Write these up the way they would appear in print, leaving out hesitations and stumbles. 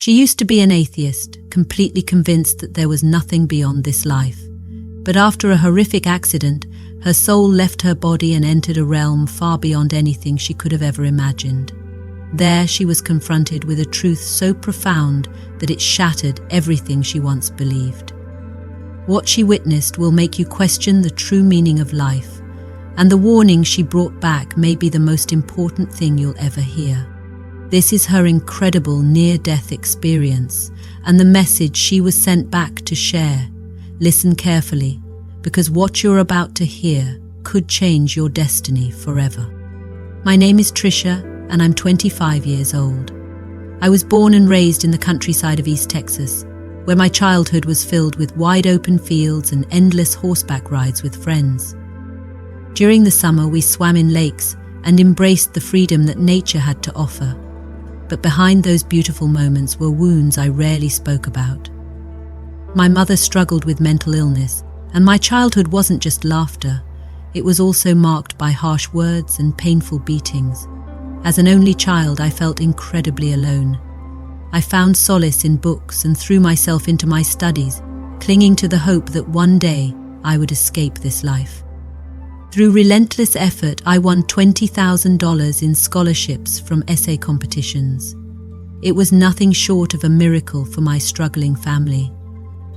She used to be an atheist, completely convinced that there was nothing beyond this life. But after a horrific accident, her soul left her body and entered a realm far beyond anything she could have ever imagined. There she was confronted with a truth so profound that it shattered everything she once believed. What she witnessed will make you question the true meaning of life, and the warning she brought back may be the most important thing you'll ever hear. This is her incredible near-death experience, and the message she was sent back to share. Listen carefully, because what you're about to hear could change your destiny forever. My name is Trisha, and I'm 25 years old. I was born and raised in the countryside of East Texas, where my childhood was filled with wide open fields and endless horseback rides with friends. During the summer, we swam in lakes and embraced the freedom that nature had to offer. But behind those beautiful moments were wounds I rarely spoke about. My mother struggled with mental illness, and my childhood wasn't just laughter. It was also marked by harsh words and painful beatings. As an only child, I felt incredibly alone. I found solace in books and threw myself into my studies, clinging to the hope that one day I would escape this life. Through relentless effort, I won $20,000 in scholarships from essay competitions. It was nothing short of a miracle for my struggling family.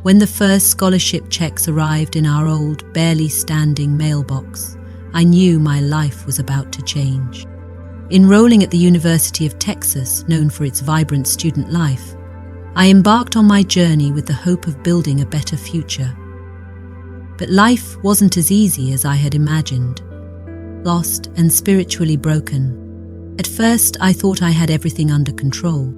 When the first scholarship checks arrived in our old, barely standing mailbox, I knew my life was about to change. Enrolling at the University of Texas, known for its vibrant student life, I embarked on my journey with the hope of building a better future. But life wasn't as easy as I had imagined. Lost and spiritually broken. At first, I thought I had everything under control.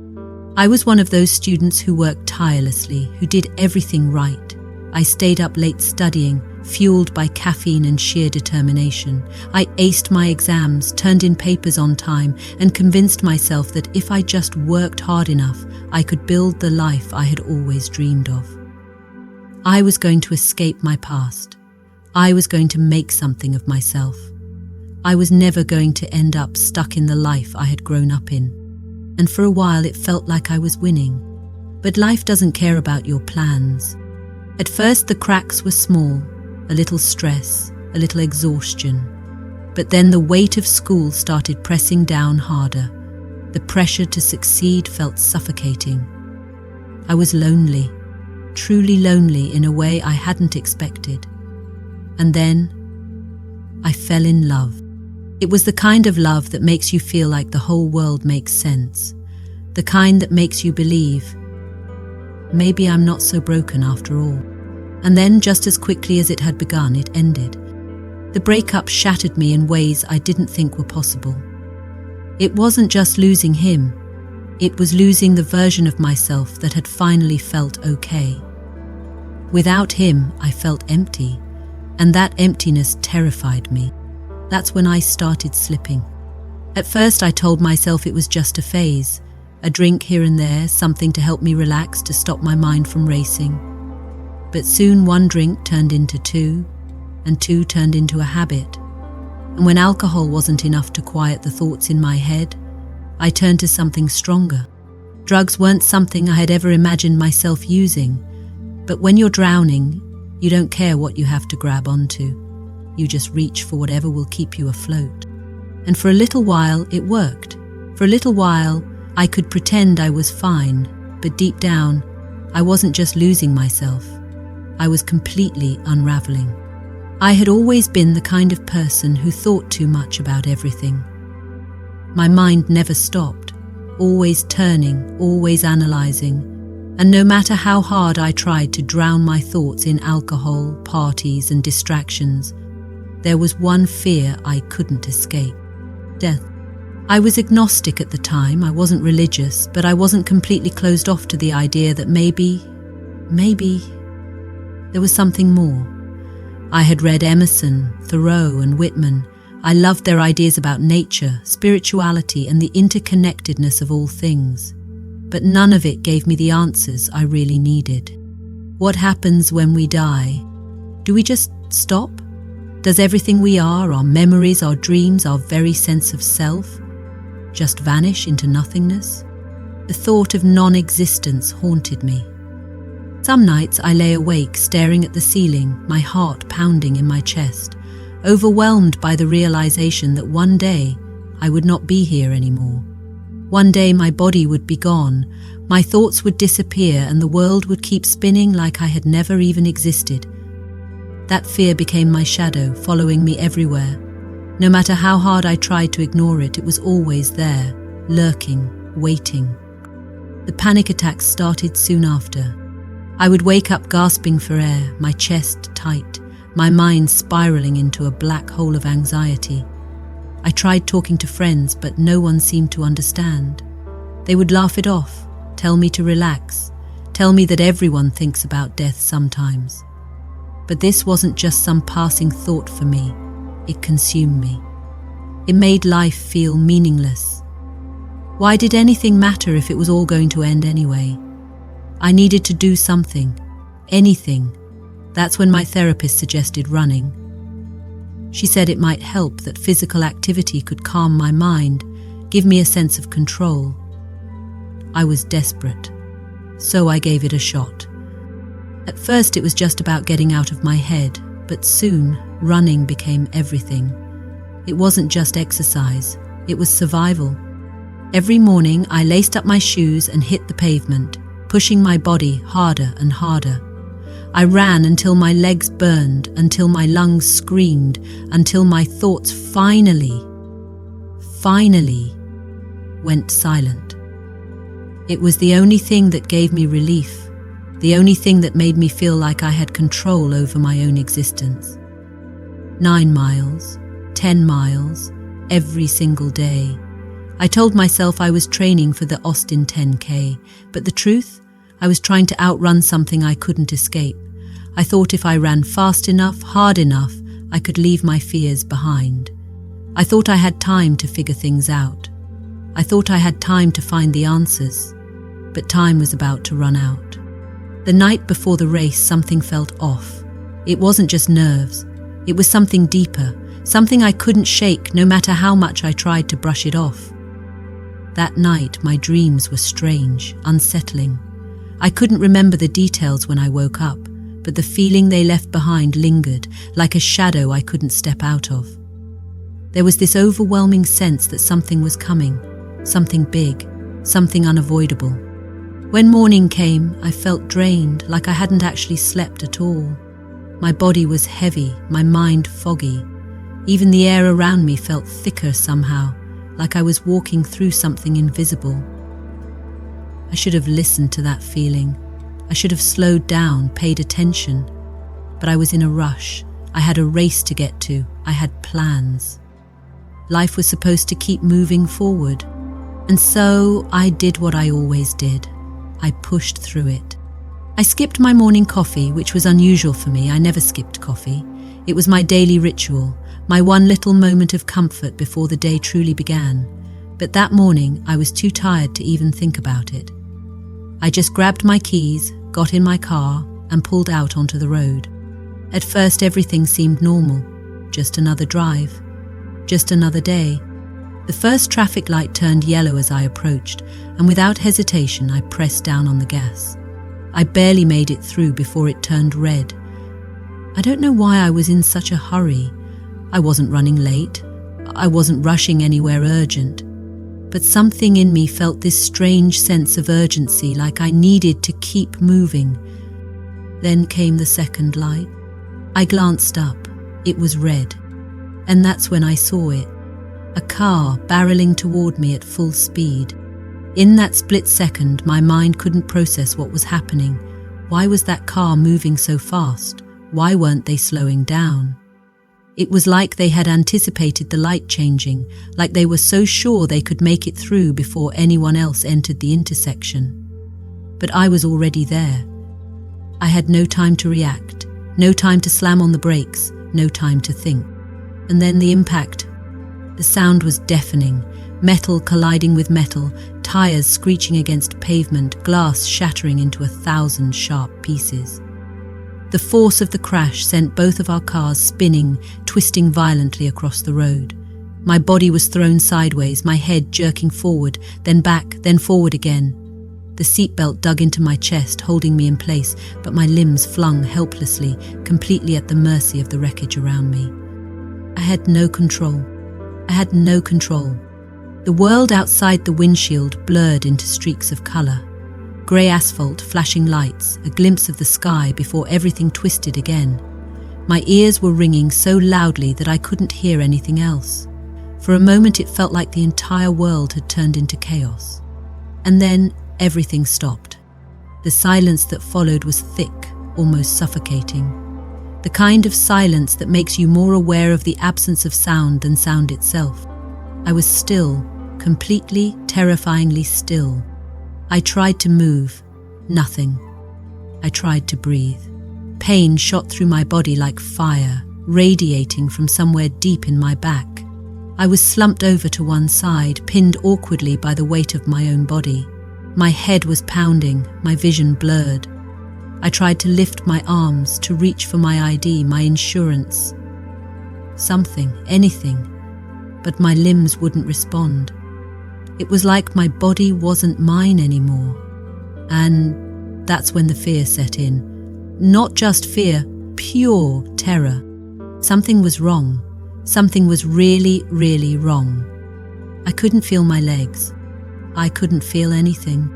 I was one of those students who worked tirelessly, who did everything right. I stayed up late studying, fueled by caffeine and sheer determination. I aced my exams, turned in papers on time, and convinced myself that if I just worked hard enough, I could build the life I had always dreamed of. I was going to escape my past. I was going to make something of myself. I was never going to end up stuck in the life I had grown up in. And for a while it felt like I was winning. But life doesn't care about your plans. At first the cracks were small, a little stress, a little exhaustion. But then the weight of school started pressing down harder. The pressure to succeed felt suffocating. I was lonely. Truly lonely in a way I hadn't expected. And then I fell in love. It was the kind of love that makes you feel like the whole world makes sense. The kind that makes you believe, maybe I'm not so broken after all. And then, just as quickly as it had begun, it ended. The breakup shattered me in ways I didn't think were possible. It wasn't just losing him. It was losing the version of myself that had finally felt okay. Without him, I felt empty, and that emptiness terrified me. That's when I started slipping. At first, I told myself it was just a phase, a drink here and there, something to help me relax, to stop my mind from racing. But soon one drink turned into two, and two turned into a habit. And when alcohol wasn't enough to quiet the thoughts in my head, I turned to something stronger. Drugs weren't something I had ever imagined myself using, but when you're drowning, you don't care what you have to grab onto. You just reach for whatever will keep you afloat. And for a little while, it worked. For a little while, I could pretend I was fine, but deep down, I wasn't just losing myself. I was completely unraveling. I had always been the kind of person who thought too much about everything. My mind never stopped, always turning, always analyzing. And no matter how hard I tried to drown my thoughts in alcohol, parties, and distractions, there was one fear I couldn't escape: death. I was agnostic at the time. I wasn't religious, but I wasn't completely closed off to the idea that maybe there was something more. I had read Emerson, Thoreau, and Whitman. I loved their ideas about nature, spirituality, and the interconnectedness of all things. But none of it gave me the answers I really needed. What happens when we die? Do we just stop? Does everything we are, our memories, our dreams, our very sense of self, just vanish into nothingness? The thought of non-existence haunted me. Some nights I lay awake staring at the ceiling, my heart pounding in my chest, overwhelmed by the realization that one day I would not be here anymore. One day my body would be gone, my thoughts would disappear, and the world would keep spinning like I had never even existed. That fear became my shadow, following me everywhere. No matter how hard I tried to ignore it, it was always there, lurking, waiting. The panic attacks started soon after. I would wake up gasping for air, my chest tight, my mind spiraling into a black hole of anxiety. I tried talking to friends, but no one seemed to understand. They would laugh it off, tell me to relax, tell me that everyone thinks about death sometimes. But this wasn't just some passing thought for me. It consumed me. It made life feel meaningless. Why did anything matter if it was all going to end anyway? I needed to do something, anything. That's when my therapist suggested running. She said it might help, that physical activity could calm my mind, give me a sense of control. I was desperate, so I gave it a shot. At first it was just about getting out of my head, but soon running became everything. It wasn't just exercise, it was survival. Every morning I laced up my shoes and hit the pavement, pushing my body harder and harder. I ran until my legs burned, until my lungs screamed, until my thoughts finally went silent. It was the only thing that gave me relief, the only thing that made me feel like I had control over my own existence. 9 miles, 10 miles, every single day. I told myself I was training for the Austin 10K, but the truth? I was trying to outrun something I couldn't escape. I thought if I ran fast enough, hard enough, I could leave my fears behind. I thought I had time to figure things out. I thought I had time to find the answers, but time was about to run out. The night before the race, something felt off. It wasn't just nerves. It was something deeper, something I couldn't shake no matter how much I tried to brush it off. That night, my dreams were strange, unsettling. I couldn't remember the details when I woke up, but the feeling they left behind lingered, like a shadow I couldn't step out of. There was this overwhelming sense that something was coming, something big, something unavoidable. When morning came, I felt drained, like I hadn't actually slept at all. My body was heavy, my mind foggy. Even the air around me felt thicker somehow, like I was walking through something invisible. I should have listened to that feeling. I should have slowed down, paid attention. But I was in a rush. I had a race to get to. I had plans. Life was supposed to keep moving forward. And so I did what I always did. I pushed through it. I skipped my morning coffee, which was unusual for me. I never skipped coffee. It was my daily ritual, my one little moment of comfort before the day truly began. But that morning, I was too tired to even think about it. I just grabbed my keys, got in my car, and pulled out onto the road. At first, everything seemed normal. Just another drive. Just another day. The first traffic light turned yellow as I approached, and without hesitation, I pressed down on the gas. I barely made it through before it turned red. I don't know why I was in such a hurry. I wasn't running late. I wasn't rushing anywhere urgent. But something in me felt this strange sense of urgency, like I needed to keep moving. Then came the second light. I glanced up. It was red. And that's when I saw it. A car barreling toward me at full speed. In that split second, my mind couldn't process what was happening. Why was that car moving so fast? Why weren't they slowing down? It was like they had anticipated the light changing, like they were so sure they could make it through before anyone else entered the intersection. But I was already there. I had no time to react, no time to slam on the brakes, no time to think. And then the impact. The sound was deafening, metal colliding with metal, tires screeching against pavement, glass shattering into 1,000 sharp pieces. The force of the crash sent both of our cars spinning, twisting violently across the road. My body was thrown sideways, my head jerking forward, then back, then forward again. The seatbelt dug into my chest, holding me in place, but my limbs flung helplessly, completely at the mercy of the wreckage around me. I had no control. I had no control. The world outside the windshield blurred into streaks of color. Grey asphalt, flashing lights, a glimpse of the sky before everything twisted again. My ears were ringing so loudly that I couldn't hear anything else. For a moment it felt like the entire world had turned into chaos. And then everything stopped. The silence that followed was thick, almost suffocating. The kind of silence that makes you more aware of the absence of sound than sound itself. I was still, completely, terrifyingly still. I tried to move. Nothing. I tried to breathe. Pain shot through my body like fire, radiating from somewhere deep in my back. I was slumped over to one side, pinned awkwardly by the weight of my own body. My head was pounding, my vision blurred. I tried to lift my arms, to reach for my ID, my insurance. Something, anything, but my limbs wouldn't respond. It was like my body wasn't mine anymore. And that's when the fear set in. Not just fear, pure terror. Something was wrong. Something was really, really wrong. I couldn't feel my legs. I couldn't feel anything.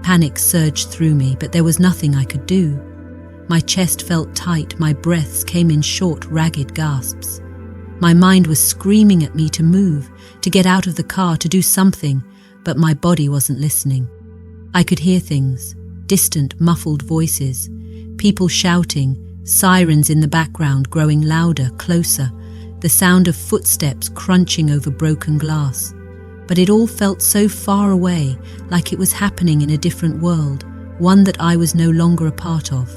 Panic surged through me, but there was nothing I could do. My chest felt tight, my breaths came in short, ragged gasps. My mind was screaming at me to move, to get out of the car, to do something, but my body wasn't listening. I could hear things, distant, muffled voices, people shouting, sirens in the background growing louder, closer, the sound of footsteps crunching over broken glass. But it all felt so far away, like it was happening in a different world, one that I was no longer a part of.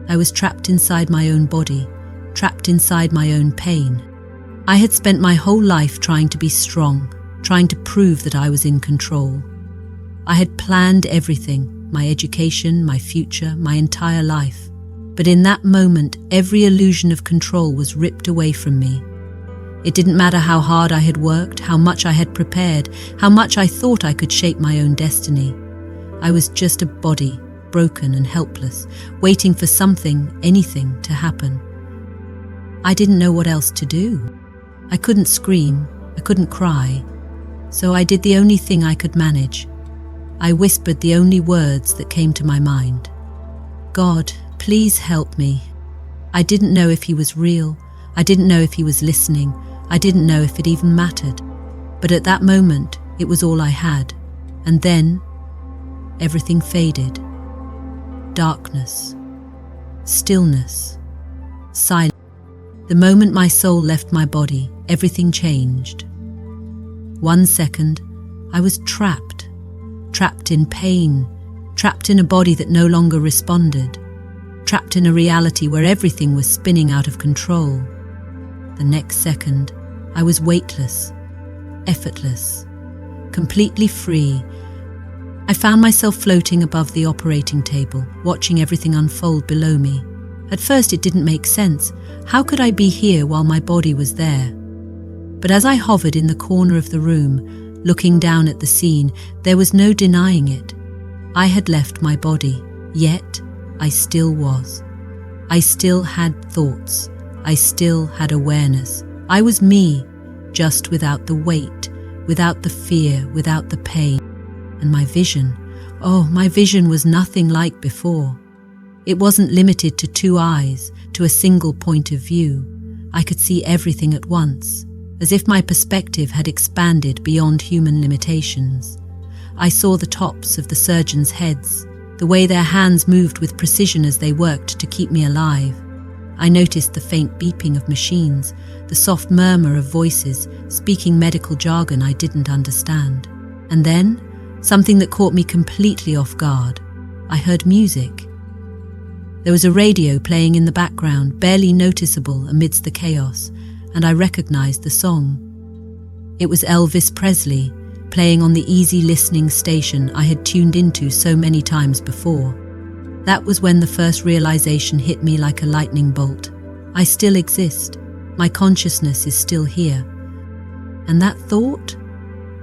I was trapped inside my own body, trapped inside my own pain. I had spent my whole life trying to be strong, trying to prove that I was in control. I had planned everything, my education, my future, my entire life. But in that moment, every illusion of control was ripped away from me. It didn't matter how hard I had worked, how much I had prepared, how much I thought I could shape my own destiny. I was just a body, broken and helpless, waiting for something, anything, to happen. I didn't know what else to do. I couldn't scream, I couldn't cry, so I did the only thing I could manage. I whispered the only words that came to my mind. God, please help me. I didn't know if he was real. I didn't know if he was listening. I didn't know if it even mattered. But at that moment, it was all I had. And then, everything faded. Darkness. Stillness. Silence. The moment my soul left my body, everything changed. 1 second, I was trapped. Trapped in pain. Trapped in a body that no longer responded. Trapped in a reality where everything was spinning out of control. The next second, I was weightless, effortless, completely free. I found myself floating above the operating table, watching everything unfold below me. At first it didn't make sense. How could I be here while my body was there? But as I hovered in the corner of the room, looking down at the scene, there was no denying it. I had left my body, yet I still was. I still had thoughts. I still had awareness. I was me, just without the weight, without the fear, without the pain. And my vision, my vision was nothing like before. It wasn't limited to 2 eyes, to a single point of view. I could see everything at once, as if my perspective had expanded beyond human limitations. I saw the tops of the surgeons' heads, the way their hands moved with precision as they worked to keep me alive. I noticed the faint beeping of machines, the soft murmur of voices speaking medical jargon I didn't understand. And then, something that caught me completely off guard. I heard music. There was a radio playing in the background, barely noticeable amidst the chaos, and I recognized the song. It was Elvis Presley, playing on the easy listening station I had tuned into so many times before. That was when the first realization hit me like a lightning bolt. I still exist. My consciousness is still here. And that thought?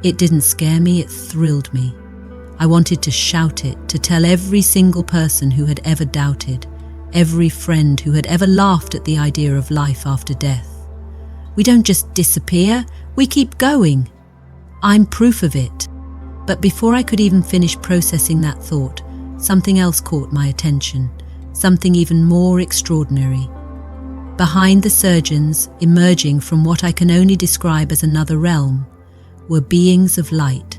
It didn't scare me, it thrilled me. I wanted to shout it, to tell every single person who had ever doubted, every friend who had ever laughed at the idea of life after death. We don't just disappear, we keep going. I'm proof of it. But before I could even finish processing that thought, something else caught my attention, something even more extraordinary. Behind the surgeons, emerging from what I can only describe as another realm, were beings of light.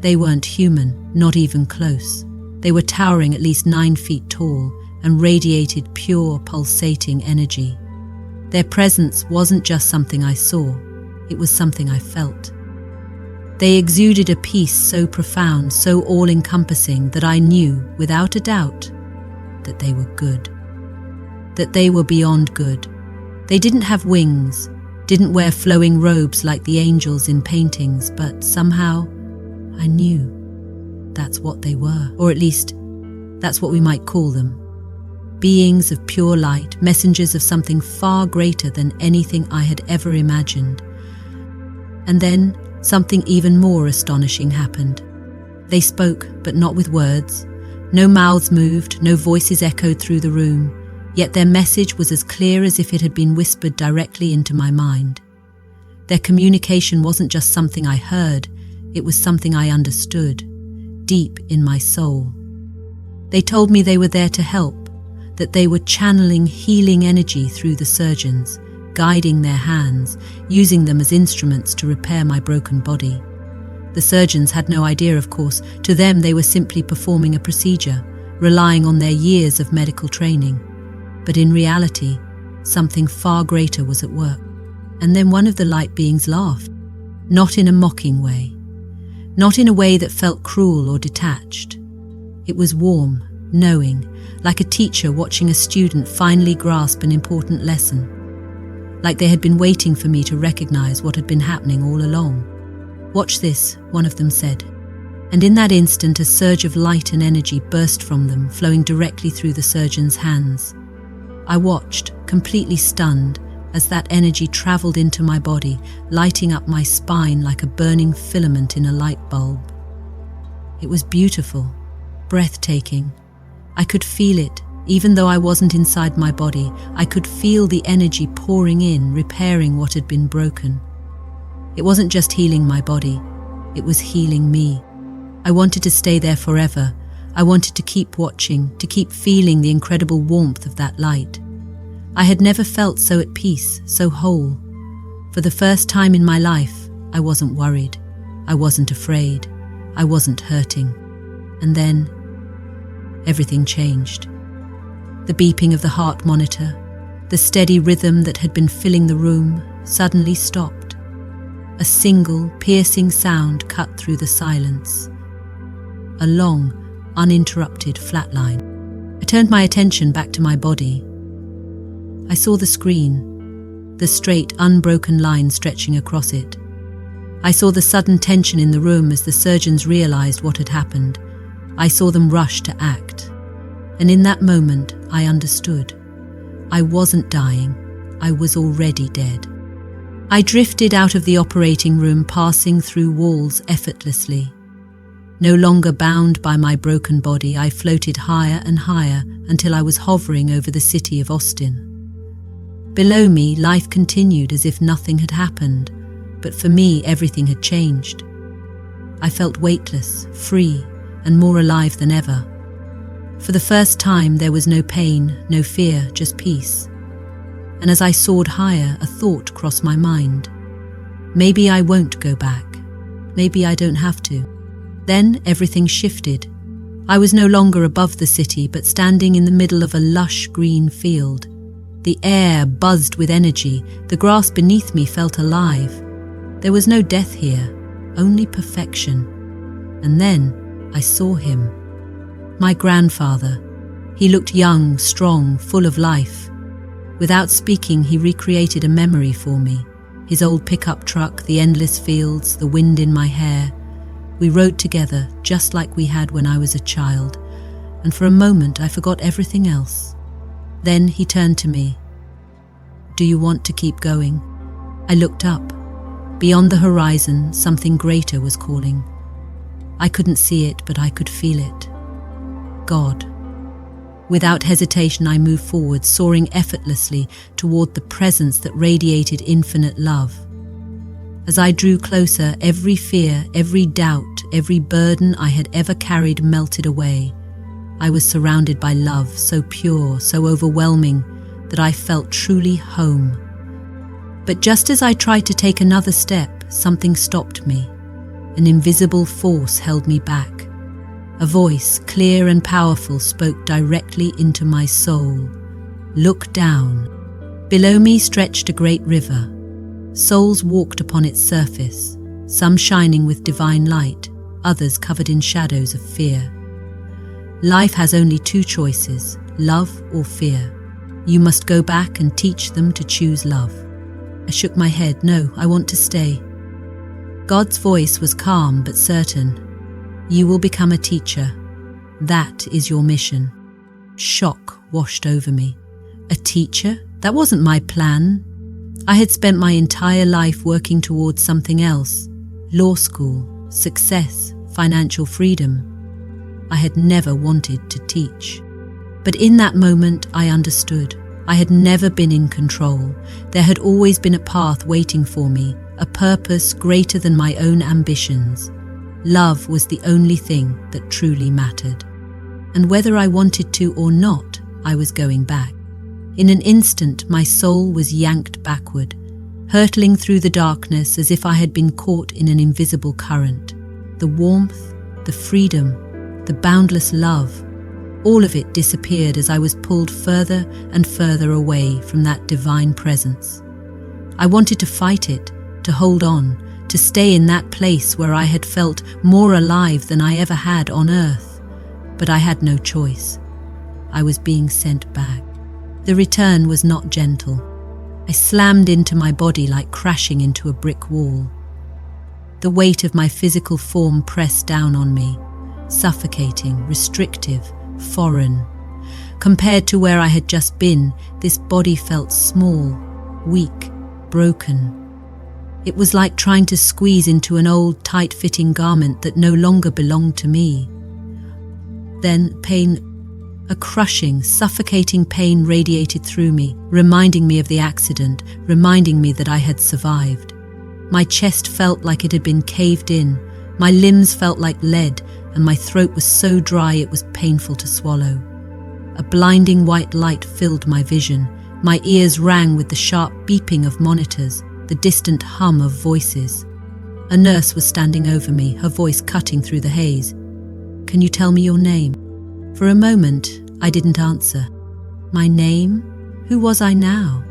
They weren't human, not even close. They were towering at least 9 feet tall and radiated pure, pulsating energy. Their presence wasn't just something I saw, it was something I felt. They exuded a peace so profound, so all-encompassing that I knew, without a doubt, that they were good. That they were beyond good. They didn't have wings, didn't wear flowing robes like the angels in paintings, but somehow I knew that's what they were, or at least that's what we might call them. Beings of pure light, messengers of something far greater than anything I had ever imagined. And then something even more astonishing happened. They spoke, but not with words. No mouths moved, no voices echoed through the room, yet their message was as clear as if it had been whispered directly into my mind. Their communication wasn't just something I heard, it was something I understood, deep in my soul. They told me they were there to help, that they were channeling healing energy through the surgeons, guiding their hands, using them as instruments to repair my broken body. The surgeons had no idea, of course. To them, they were simply performing a procedure, relying on their years of medical training. But in reality, something far greater was at work. And then one of the light beings laughed, not in a mocking way, not in a way that felt cruel or detached. It was warm, knowing, like a teacher watching a student finally grasp an important lesson, like they had been waiting for me to recognize what had been happening all along. "Watch this," one of them said. And in that instant, a surge of light and energy burst from them, flowing directly through the surgeon's hands. I watched, completely stunned, as that energy traveled into my body, lighting up my spine like a burning filament in a light bulb. It was beautiful, breathtaking. I could feel it, even though I wasn't inside my body. I could feel the energy pouring in, repairing what had been broken. It wasn't just healing my body, it was healing me. I wanted to stay there forever. I wanted to keep watching, to keep feeling the incredible warmth of that light. I had never felt so at peace, so whole. For the first time in my life, I wasn't worried. I wasn't afraid. I wasn't hurting. And then, everything changed. The beeping of the heart monitor, the steady rhythm that had been filling the room, suddenly stopped. A single, piercing sound cut through the silence. A long, uninterrupted flatline. I turned my attention back to my body. I saw the screen, the straight, unbroken line stretching across it. I saw the sudden tension in the room as the surgeons realized what had happened. I saw them rush to act. And in that moment, I understood. I wasn't dying. I was already dead. I drifted out of the operating room, passing through walls effortlessly. No longer bound by my broken body, I floated higher and higher until I was hovering over the city of Austin. Below me, life continued as if nothing had happened, but for me, everything had changed. I felt weightless, free, and more alive than ever. For the first time, there was no pain, no fear, just peace. And as I soared higher, a thought crossed my mind. Maybe I won't go back. Maybe I don't have to. Then everything shifted. I was no longer above the city, but standing in the middle of a lush green field. The air buzzed with energy. The grass beneath me felt alive. There was no death here, only perfection. And then I saw him. My grandfather. He looked young, strong, full of life. Without speaking, he recreated a memory for me. His old pickup truck, the endless fields, the wind in my hair. We rode together, just like we had when I was a child, and for a moment I forgot everything else. Then he turned to me. "Do you want to keep going?" I looked up. Beyond the horizon, something greater was calling. I couldn't see it, but I could feel it. God. Without hesitation, I moved forward, soaring effortlessly toward the presence that radiated infinite love. As I drew closer, every fear, every doubt, every burden I had ever carried melted away. I was surrounded by love, so pure, so overwhelming, that I felt truly home. But just as I tried to take another step, something stopped me. An invisible force held me back. A voice, clear and powerful, spoke directly into my soul. Look down. Below me stretched a great river. Souls walked upon its surface, some shining with divine light, others covered in shadows of fear. Life has only two choices, love or fear. You must go back and teach them to choose love. I shook my head. No, I want to stay. God's voice was calm but certain. You will become a teacher. That is your mission. Shock washed over me. A teacher? That wasn't my plan. I had spent my entire life working towards something else. Law school, success, financial freedom. I had never wanted to teach. But in that moment, I understood. I had never been in control. There had always been a path waiting for me, a purpose greater than my own ambitions. Love was the only thing that truly mattered. And whether I wanted to or not, I was going back. In an instant, my soul was yanked backward, hurtling through the darkness as if I had been caught in an invisible current. The warmth, the freedom, the boundless love, all of it disappeared as I was pulled further and further away from that divine presence. I wanted to fight it, to hold on, to stay in that place where I had felt more alive than I ever had on earth. But I had no choice. I was being sent back. The return was not gentle. I slammed into my body like crashing into a brick wall. The weight of my physical form pressed down on me, suffocating, restrictive, foreign. Compared to where I had just been, this body felt small, weak, broken. It was like trying to squeeze into an old, tight-fitting garment that no longer belonged to me. Then pain, a crushing, suffocating pain radiated through me, reminding me of the accident, reminding me that I had survived. My chest felt like it had been caved in, my limbs felt like lead, and my throat was so dry it was painful to swallow. A blinding white light filled my vision. My ears rang with the sharp beeping of monitors, the distant hum of voices. A nurse was standing over me, her voice cutting through the haze. "Can you tell me your name?" For a moment, I didn't answer. My name? Who was I now?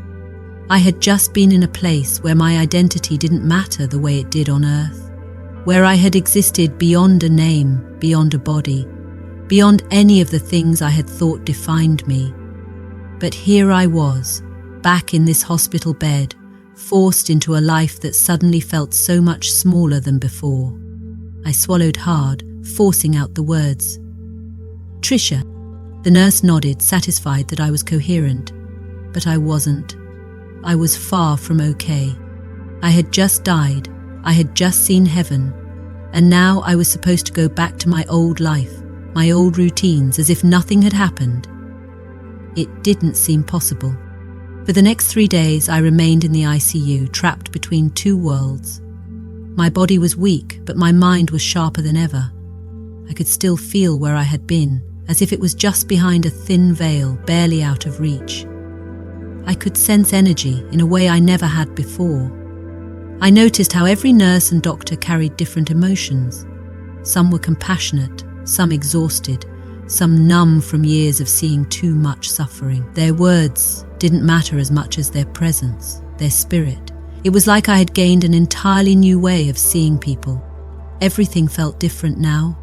I had just been in a place where my identity didn't matter the way it did on Earth, where I had existed beyond a name, beyond a body, beyond any of the things I had thought defined me. But here I was, back in this hospital bed, forced into a life that suddenly felt so much smaller than before. I swallowed hard, forcing out the words. "Trisha." The nurse nodded, satisfied that I was coherent. But I wasn't. I was far from okay. I had just died. I had just seen heaven. And now I was supposed to go back to my old life, my old routines, as if nothing had happened. It didn't seem possible. For the next 3 days, I remained in the ICU, trapped between two worlds. My body was weak, but my mind was sharper than ever. I could still feel where I had been, as if it was just behind a thin veil, barely out of reach. I could sense energy in a way I never had before. I noticed how every nurse and doctor carried different emotions. Some were compassionate, some exhausted, some numb from years of seeing too much suffering. Their words didn't matter as much as their presence, their spirit. It was like I had gained an entirely new way of seeing people. Everything felt different now.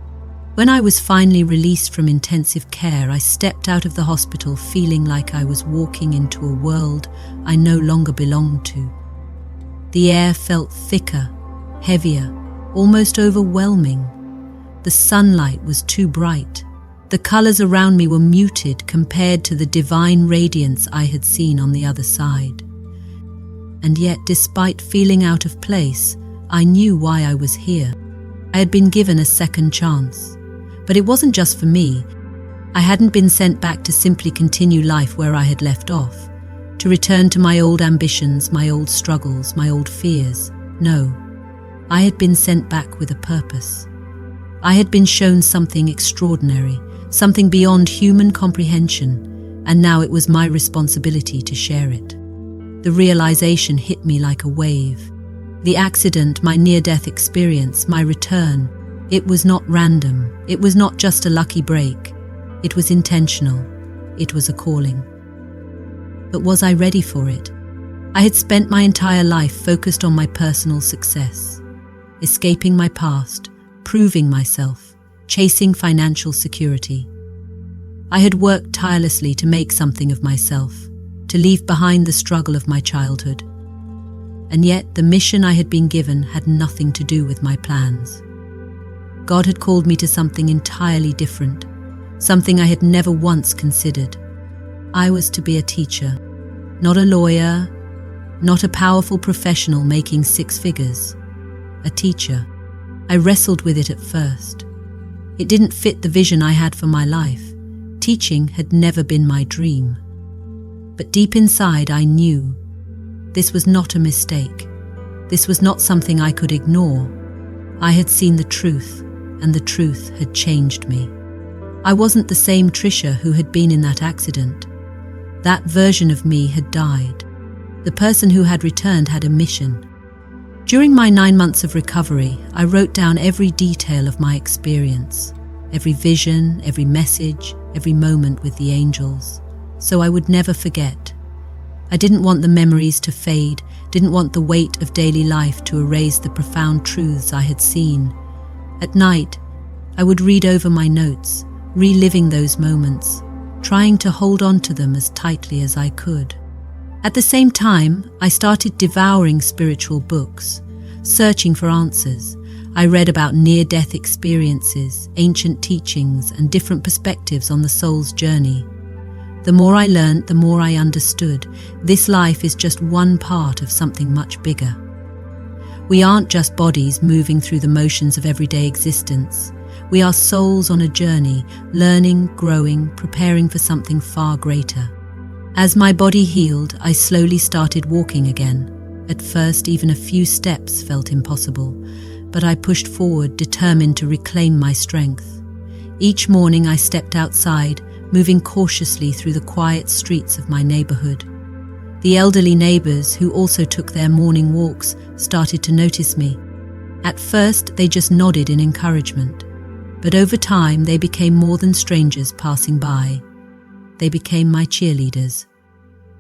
When I was finally released from intensive care, I stepped out of the hospital feeling like I was walking into a world I no longer belonged to. The air felt thicker, heavier, almost overwhelming. The sunlight was too bright. The colors around me were muted compared to the divine radiance I had seen on the other side. And yet, despite feeling out of place, I knew why I was here. I had been given a second chance. But it wasn't just for me. I hadn't been sent back to simply continue life where I had left off, to return to my old ambitions, my old struggles, my old fears. No, I had been sent back with a purpose. I had been shown something extraordinary, something beyond human comprehension, and now it was my responsibility to share it. The realization hit me like a wave. The accident, my near-death experience, my return, it was not random. It was not just a lucky break. It was intentional. It was a calling. But was I ready for it? I had spent my entire life focused on my personal success, escaping my past, proving myself, chasing financial security. I had worked tirelessly to make something of myself, to leave behind the struggle of my childhood. And yet the mission I had been given had nothing to do with my plans. God had called me to something entirely different, something I had never once considered. I was to be a teacher, not a lawyer, not a powerful professional making six figures. A teacher. I wrestled with it at first. It didn't fit the vision I had for my life. Teaching had never been my dream. But deep inside I knew this was not a mistake. This was not something I could ignore. I had seen the truth, and the truth had changed me. I wasn't the same Trisha who had been in that accident. That version of me had died. The person who had returned had a mission. During my 9 months of recovery, I wrote down every detail of my experience, every vision, every message, every moment with the angels, so I would never forget. I didn't want the memories to fade, didn't want the weight of daily life to erase the profound truths I had seen. At night, I would read over my notes, reliving those moments, trying to hold on to them as tightly as I could. At the same time, I started devouring spiritual books, searching for answers. I read about near-death experiences, ancient teachings, and different perspectives on the soul's journey. The more I learned, the more I understood. This life is just one part of something much bigger. We aren't just bodies moving through the motions of everyday existence. We are souls on a journey, learning, growing, preparing for something far greater. As my body healed, I slowly started walking again. At first, even a few steps felt impossible, but I pushed forward, determined to reclaim my strength. Each morning I stepped outside, moving cautiously through the quiet streets of my neighborhood. The elderly neighbors, who also took their morning walks, started to notice me. At first, they just nodded in encouragement, but over time they became more than strangers passing by. They became my cheerleaders.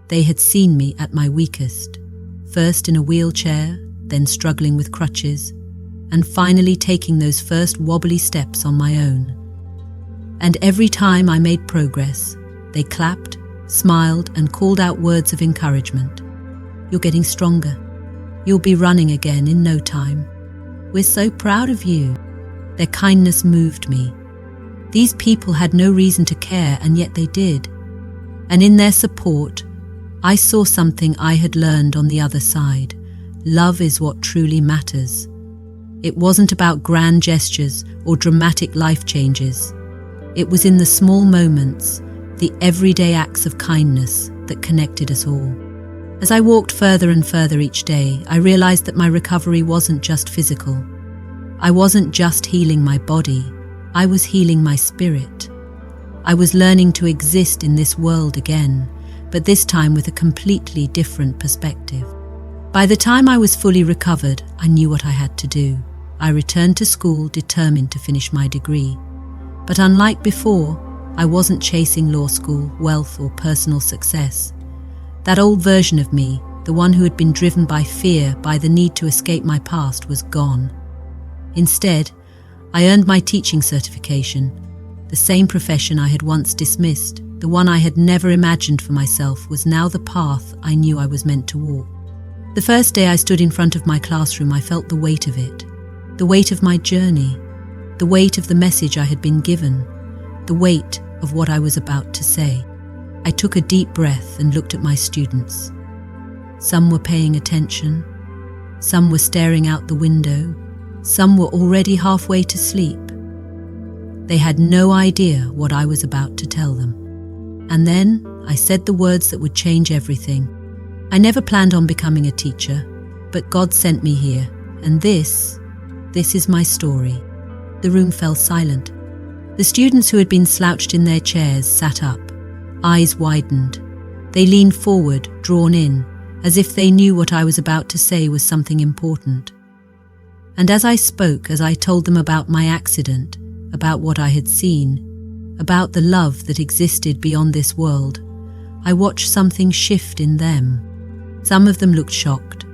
They had seen me at my weakest, first in a wheelchair, then struggling with crutches, and finally taking those first wobbly steps on my own. And every time I made progress, they clapped, smiled, and called out words of encouragement. "You're getting stronger. You'll be running again in no time. We're so proud of you." Their kindness moved me. These people had no reason to care, and yet they did. And in their support, I saw something I had learned on the other side. Love is what truly matters. It wasn't about grand gestures or dramatic life changes. It was in the small moments, the everyday acts of kindness that connected us all. As I walked further and further each day, I realized that my recovery wasn't just physical. I wasn't just healing my body, I was healing my spirit. I was learning to exist in this world again, but this time with a completely different perspective. By the time I was fully recovered, I knew what I had to do. I returned to school determined to finish my degree. But unlike before, I wasn't chasing law school, wealth, or personal success. That old version of me, the one who had been driven by fear, by the need to escape my past, was gone. Instead, I earned my teaching certification. The same profession I had once dismissed, the one I had never imagined for myself, was now the path I knew I was meant to walk. The first day I stood in front of my classroom, I felt the weight of it. The weight of my journey. The weight of the message I had been given. The weight of what I was about to say. I took a deep breath and looked at my students. Some were paying attention. Some were staring out the window. Some were already halfway to sleep. They had no idea what I was about to tell them. And then I said the words that would change everything. I never planned on becoming a teacher, but God sent me here, and this is my story. The room fell silent. The students who had been slouched in their chairs sat up, eyes widened. They leaned forward, drawn in, as if they knew what I was about to say was something important. And as I spoke, as I told them about my accident, about what I had seen, about the love that existed beyond this world, I watched something shift in them. Some of them looked shocked.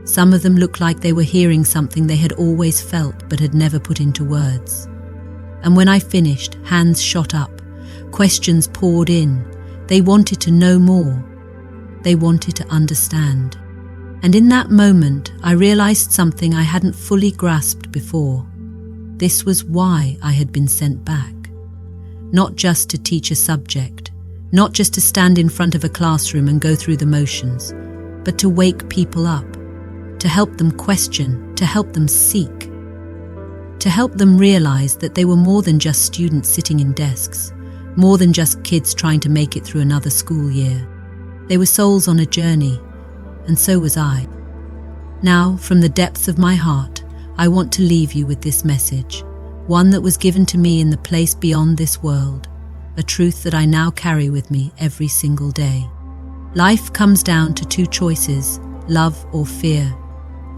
Some of them looked like they were hearing something they had always felt but had never put into words. And when I finished, hands shot up, questions poured in. They wanted to know more. They wanted to understand. And in that moment, I realized something I hadn't fully grasped before. This was why I had been sent back. Not just to teach a subject, not just to stand in front of a classroom and go through the motions, but to wake people up, to help them question, to help them seek, to help them realize that they were more than just students sitting in desks, more than just kids trying to make it through another school year. They were souls on a journey, and so was I. Now, from the depths of my heart, I want to leave you with this message, one that was given to me in the place beyond this world, a truth that I now carry with me every single day. Life comes down to two choices, love or fear.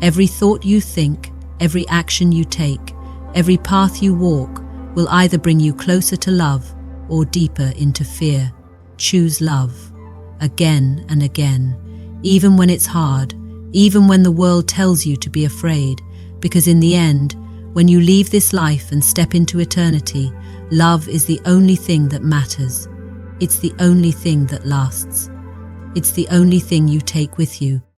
Every thought you think, every action you take, every path you walk will either bring you closer to love or deeper into fear. Choose love. Again and again, even when it's hard, even when the world tells you to be afraid, because in the end, when you leave this life and step into eternity, love is the only thing that matters. It's the only thing that lasts. It's the only thing you take with you.